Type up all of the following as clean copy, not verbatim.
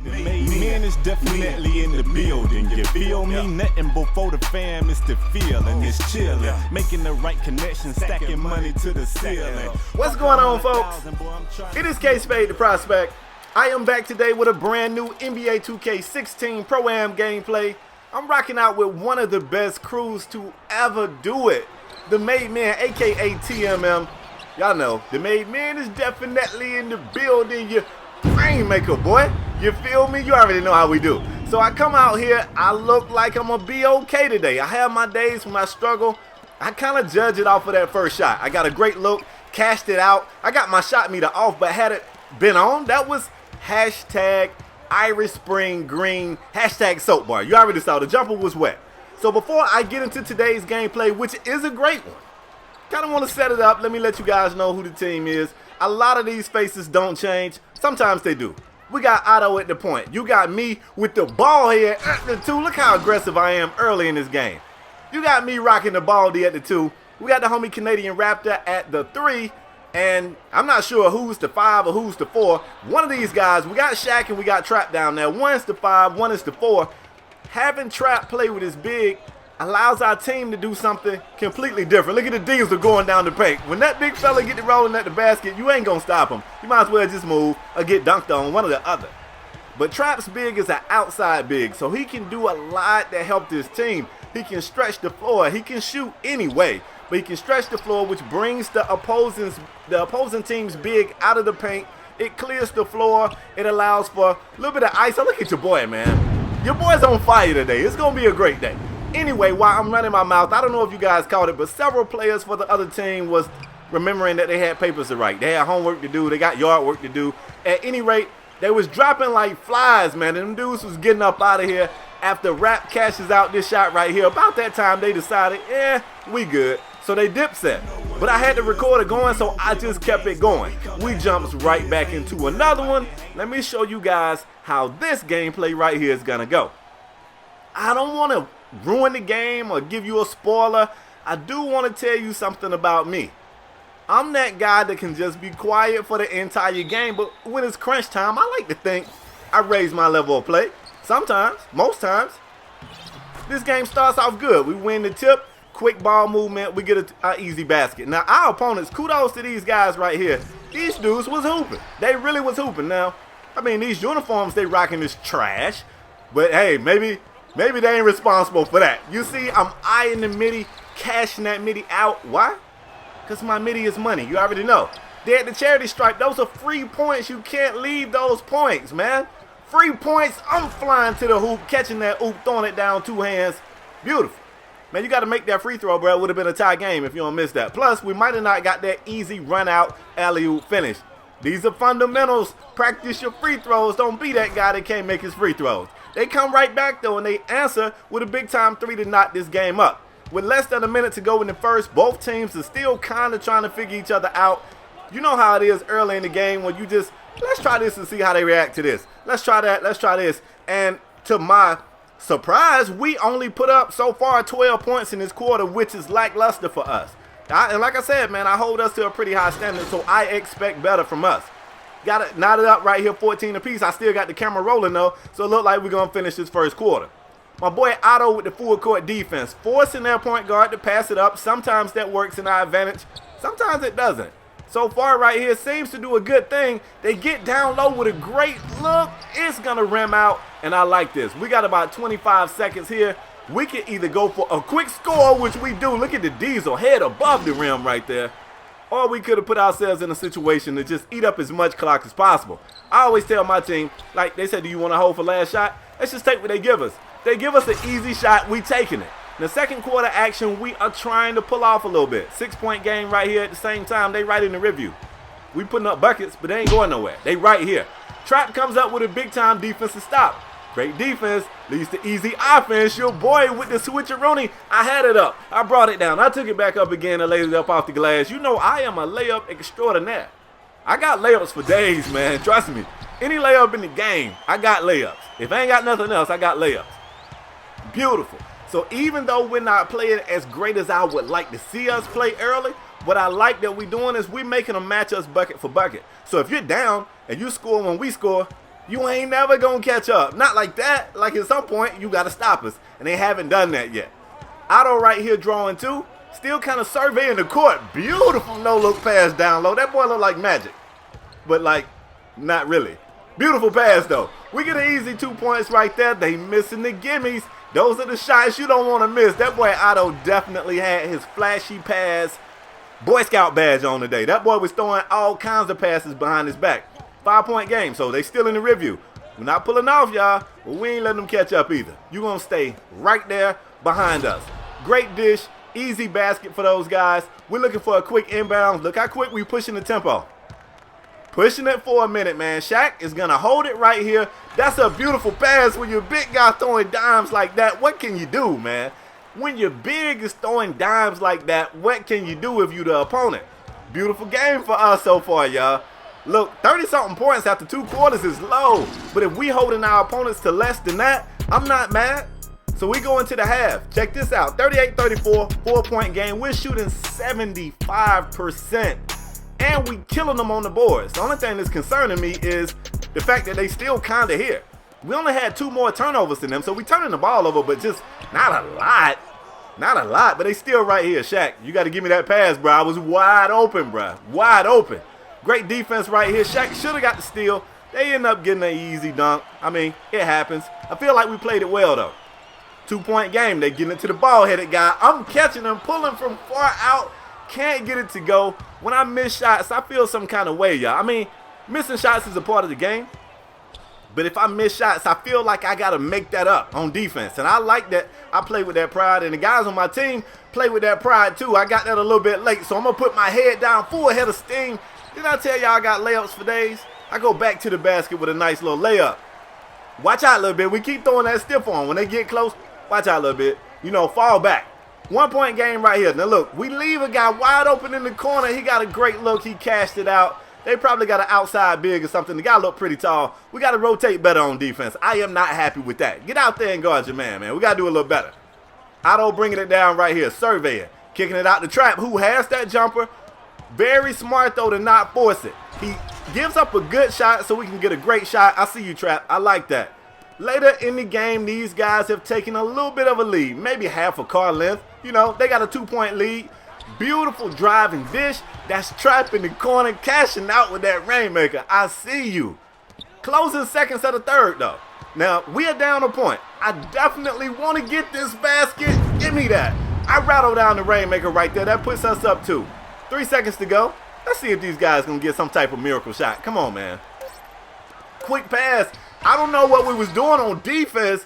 Man is definitely in the building, you feel me? Nothing before the fam is the feeling, it's chillin', making the right connection, stacking money to the ceiling. What's going on, folks? It is KspadeTheProspect. I am back today with a brand new NBA 2K16 Pro-Am gameplay. I'm rocking out with one of the best crews to ever do it, the Made Man, aka TMM. Y'all know, the Made Man is definitely in the building, you Rainmaker, boy. You feel me? You already know how we do. So I come out here, I look like I'm gonna be okay today. I have my days when I struggle. I kind of judge it off of that first shot. I got a great look, cashed it out. I got my shot meter off, but had it been on, that was hashtag Irish Spring Green, hashtag soap bar. You already saw the jumper was wet. So before I get into today's gameplay, which is a great one, kind of want to set it up. Let me let you guys know who the team is. A lot of these faces don't change. Sometimes they do. We got Otto at the point. You got me with the ball here at the 2. Look how aggressive I am early in this game. You got me rocking the baldy at the 2. We got the homie Canadian Raptor at the 3. And I'm not sure who's the 5 or who's the 4. One of these guys, we got Shaq and we got Trap down there. One is the 5, one is the 4. Having Trap play with his big allows our team to do something completely different. Look at the Diesel going down the paint. When that big fella get it rolling at the basket, you ain't gonna stop him. You might as well just move or get dunked on, one or the other. But Trap's big is an outside big, so he can do a lot to help this team. He can stretch the floor. He can shoot anyway, but he can stretch the floor, which brings the opposing team's big out of the paint. It clears the floor. It allows for a little bit of ice. So look at your boy, man. Your boy's on fire today. It's gonna be a great day. Anyway, while I'm running my mouth, I don't know if you guys caught it, but several players for the other team was remembering that they had papers to write. They had homework to do. They got yard work to do. At any rate, they was dropping like flies, man. And them dudes was getting up out of here after Rap cashes out this shot right here. About that time, they decided, we good. So they dip set. But I had to record it going, so I just kept it going. We jumps right back into another one. Let me show you guys how this gameplay right here is going to go. I don't want to ruin the game or give you a spoiler. I do want to tell you something about me. I'm that guy that can just be quiet for the entire game, but when it's crunch time, I like to think I raise my level of play. Sometimes, most times. This game starts off good. We win the tip, quick ball movement, we get an easy basket. Now, our opponents, kudos to these guys right here. These dudes was hooping. They really was hooping. Now, I mean, these uniforms they rocking is trash, but hey, maybe they ain't responsible for that. You see, I'm eyeing the midi, cashing that midi out. Why? Because my midi is money. You already know. They at the charity stripe. Those are free points. You can't leave those points, man. Free points. I'm flying to the hoop, catching that hoop, throwing it down 2 hands. Beautiful. Man, you got to make that free throw, bro. It would have been a tie game if you don't miss that. Plus, we might have not got that easy run-out alley-oop finish. These are fundamentals. Practice your free throws. Don't be that guy that can't make his free throws. They come right back, though, and they answer with a big-time 3 to knock this game up. With less than a minute to go in the first, both teams are still kind of trying to figure each other out. You know how it is early in the game when you just, let's try this and see how they react to this. Let's try that. Let's try this. And to my surprise, we only put up so far 12 points in this quarter, which is lackluster for us. And like I said, man, I hold us to a pretty high standard, so I expect better from us. Got it knotted up right here, 14 apiece. I still got the camera rolling, though, so it look like we're going to finish this first quarter. My boy Otto with the full court defense, forcing their point guard to pass it up. Sometimes that works in our advantage. Sometimes it doesn't. So far right here seems to do a good thing. They get down low with a great look. It's going to rim out, and I like this. We got about 25 seconds here. We can either go for a quick score, which we do. Look at the Diesel head above the rim right there. Or we could have put ourselves in a situation to just eat up as much clock as possible. I always tell my team, like they said, do you want to hold for last shot? Let's just take what they give us. They give us an easy shot, we taking it. In the second quarter action, we are trying to pull off a little bit. 6-point game right here at the same time. They right in the review. We putting up buckets, but they ain't going nowhere. They right here. Trap comes up with a big-time defensive stop. Great defense leads to easy offense. Your boy with the switcheroonie. I had it up. I brought it down. I took it back up again and laid it up off the glass. You know I am a layup extraordinaire. I got layups for days, man. Trust me. Any layup in the game, I got layups. If I ain't got nothing else, I got layups. Beautiful. So even though we're not playing as great as I would like to see us play early, what I like that we're doing is we're making them match us bucket for bucket. So if you're down and you score when we score, You ain't never gonna catch up. Not like that. Like at some point, you gotta stop us. And they haven't done that yet. Otto right here drawing two. Still kind of surveying the court. Beautiful no-look pass down low. That boy look like magic. But like, not really. Beautiful pass though. We get an easy 2 points right there. They missing the gimmies. Those are the shots you don't want to miss. That boy Otto definitely had his flashy pass Boy Scout badge on today. That boy was throwing all kinds of passes behind his back. 5-point game, so they still in the review. We're not pulling off, y'all, but we ain't letting them catch up either. You're going to stay right there behind us. Great dish, easy basket for those guys. We're looking for a quick inbound. Look how quick we pushing the tempo. Pushing it for a minute, man. Shaq is going to hold it right here. That's a beautiful pass when you're big guy throwing dimes like that. What can you do, man? When your big is throwing dimes like that, what can you do if you the opponent? Beautiful game for us so far, y'all. Look, 30-something points after 2 quarters is low. But if we holding our opponents to less than that, I'm not mad. So we go into the half. Check this out. 38-34, 4-point game. We're shooting 75%. And we killing them on the boards. The only thing that's concerning me is the fact that they still kind of here. We only had 2 more turnovers than them, so we turning the ball over, but just not a lot. Not a lot, but they still right here. Shaq, you got to give me that pass, bro. I was wide open, bro. Wide open. Great defense right here. Shaq should have got the steal. They end up getting an easy dunk. I mean, it happens. I feel like we played it well, though. 2-point game. They getting it to the ball-headed guy. I'm catching them, pulling from far out. Can't get it to go. When I miss shots, I feel some kind of way, y'all. I mean, missing shots is a part of the game. But if I miss shots, I feel like I got to make that up on defense. And I like that. I play with that pride. And the guys on my team play with that pride, too. I got that a little bit late. So I'm going to put my head down, full head of steam. Did I tell y'all I got layups for days? I go back to the basket with a nice little layup. Watch out a little bit. We keep throwing that stiff on. When they get close, watch out a little bit. You know, fall back. 1-point game right here. Now, look, we leave a guy wide open in the corner. He got a great look. He cashed it out. They probably got an outside big or something. The guy look pretty tall. We got to rotate better on defense. I am not happy with that. Get out there and guard your man. We got to do a little better. Otto bringing it down right here. Surveyor. Kicking it out the trap. Who has that jumper? Very smart, though, to not force it. He gives up a good shot so we can get a great shot. I see you, Trap. I like that. Later in the game, these guys have taken a little bit of a lead. Maybe half a car length. You know, they got a 2-point lead. Beautiful driving dish. That's Trap in the corner, cashing out with that Rainmaker. I see you. Closing seconds of the third, though. Now, we are down a point. I definitely want to get this basket. Give me that. I rattle down the Rainmaker right there. That puts us up 2. 3 seconds to go. Let's see if these guys going to get some type of miracle shot. Come on, man. Quick pass. I don't know what we was doing on defense.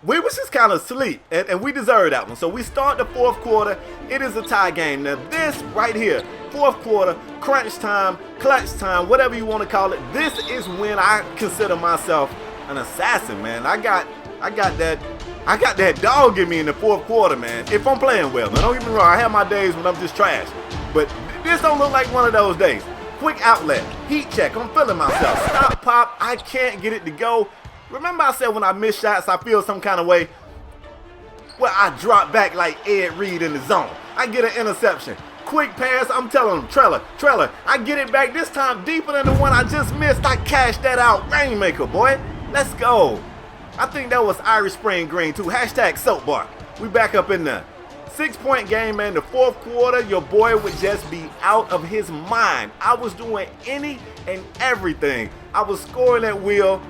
We was just kind of asleep, and we deserve that one. So we start the 4th quarter. It is a tie game. Now this right here, 4th quarter, crunch time, clutch time, whatever you want to call it. This is when I consider myself an assassin, man. I got that dog in me in the 4th quarter, man. If I'm playing well, man, don't get me wrong. I have my days when I'm just trash, but this don't look like one of those days. Quick outlet, heat check. I'm feeling myself. Stop, pop. I can't get it to go. Remember I said when I miss shots, I feel some kind of way? Well, I drop back like Ed Reed in the zone. I get an interception. Quick pass, I'm telling him, Trailer. I get it back this time deeper than the one I just missed. I cashed that out. Rainmaker, boy. Let's go. I think that was Irish Spring Green, too. Hashtag soapbar. We back up in there. 6-point game, man. The 4th quarter, your boy would just be out of his mind. I was doing any and everything. I was scoring at will.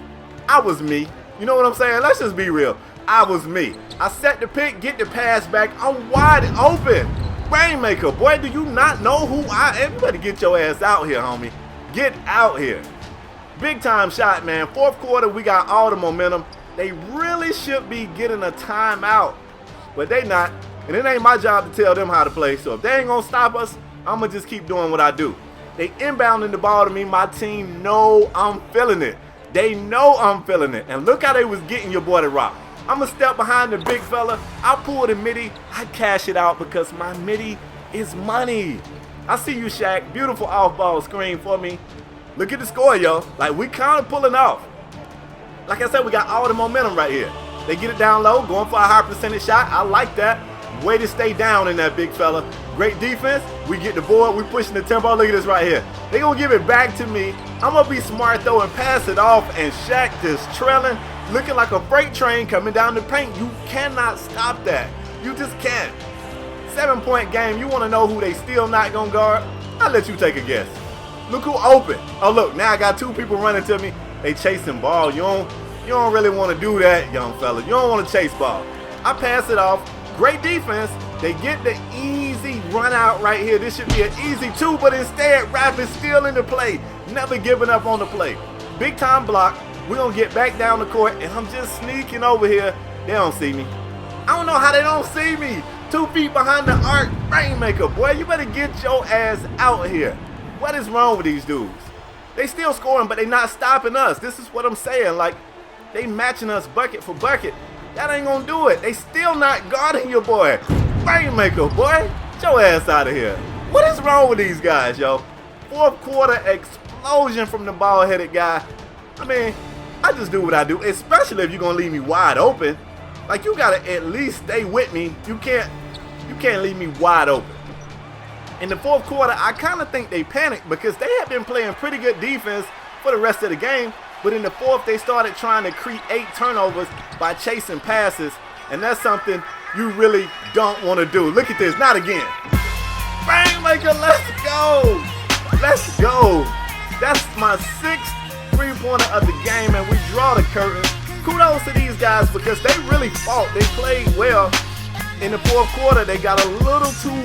I was me. You know what I'm saying? Let's just be real. I was me. I set the pick, get the pass back. I'm wide open. Rainmaker, boy, do you not know who I am? You better get your ass out here, homie. Get out here. Big time shot, man. 4th quarter, we got all the momentum. They really should be getting a timeout, but they not. And it ain't my job to tell them how to play. So if they ain't going to stop us, I'm going to just keep doing what I do. They inbounding the ball to me. My team know I'm feeling it. They know I'm feeling it. And look how they was getting your boy to rock. I'm going to step behind the big fella. I pull the midi. I cash it out because my midi is money. I see you, Shaq. Beautiful off-ball screen for me. Look at the score, yo. Like, we kind of pulling off. Like I said, we got all the momentum right here. They get it down low, going for a high percentage shot. I like that. Way to stay down in that, big fella. Great defense. We get the board. We pushing the tempo. Look at this right here. They gonna give it back to me. I'm gonna be smart though and pass it off. And Shaq just trailing, looking like a freight train coming down the paint. You cannot stop that. You just can't. 7-point game. You want to know who they still not gonna guard? I'll let you take a guess. Look who open. Oh look, now I got two people running to me. They chasing ball. You don't really want to do that, young fella. You don't want to chase ball. I pass it off. Great defense. They get the easy run out right here. This should be an easy 2, but instead Rap is still in the play. Never giving up on the play. Big time block. We're going to get back down the court, and I'm just sneaking over here. They don't see me. I don't know how they don't see me. 2 feet behind the arc. Rainmaker, boy, you better get your ass out here. What is wrong with these dudes? They still scoring, but they not stopping us. This is what I'm saying. Like, they matching us bucket for bucket. That ain't gonna do it. They still not guarding your boy. Rainmaker, boy. Get your ass out of here. What is wrong with these guys, yo? 4th quarter explosion from the ball-headed guy. I mean, I just do what I do, especially if you're gonna leave me wide open. Like, you gotta at least stay with me. You can't leave me wide open. In the 4th quarter, I kind of think they panicked because they had been playing pretty good defense for the rest of the game. But in the 4th, they started trying to create turnovers by chasing passes. And that's something you really don't want to do. Look at this. Not again. Rainmaker, let's go. Let's go. That's my 6th three-pointer of the game, and we draw the curtain. Kudos to these guys because they really fought. They played well. In the 4th quarter, they got a little too,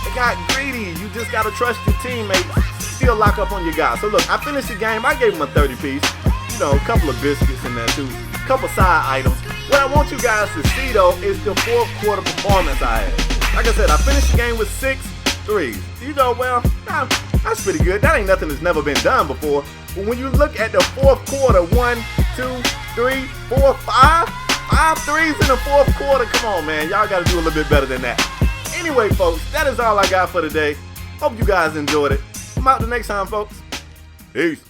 they got greedy. You just got to trust your teammates. Still lock up on your guys. So look, I finished the game. I gave them a 30-piece. You know, a couple of biscuits in there too, a couple side items. What I want you guys to see though is the 4th quarter performance I had. Like I said, I finished the game with 6 threes. You go, well, nah, that's pretty good. That ain't nothing that's never been done before. But when you look at the 4th quarter, 1, 2, 3, 4, 5 threes in the 4th quarter. Come on, man, y'all got to do a little bit better than that. Anyway, folks, that is all I got for today. Hope you guys enjoyed it. I'm out the next time, folks. Peace.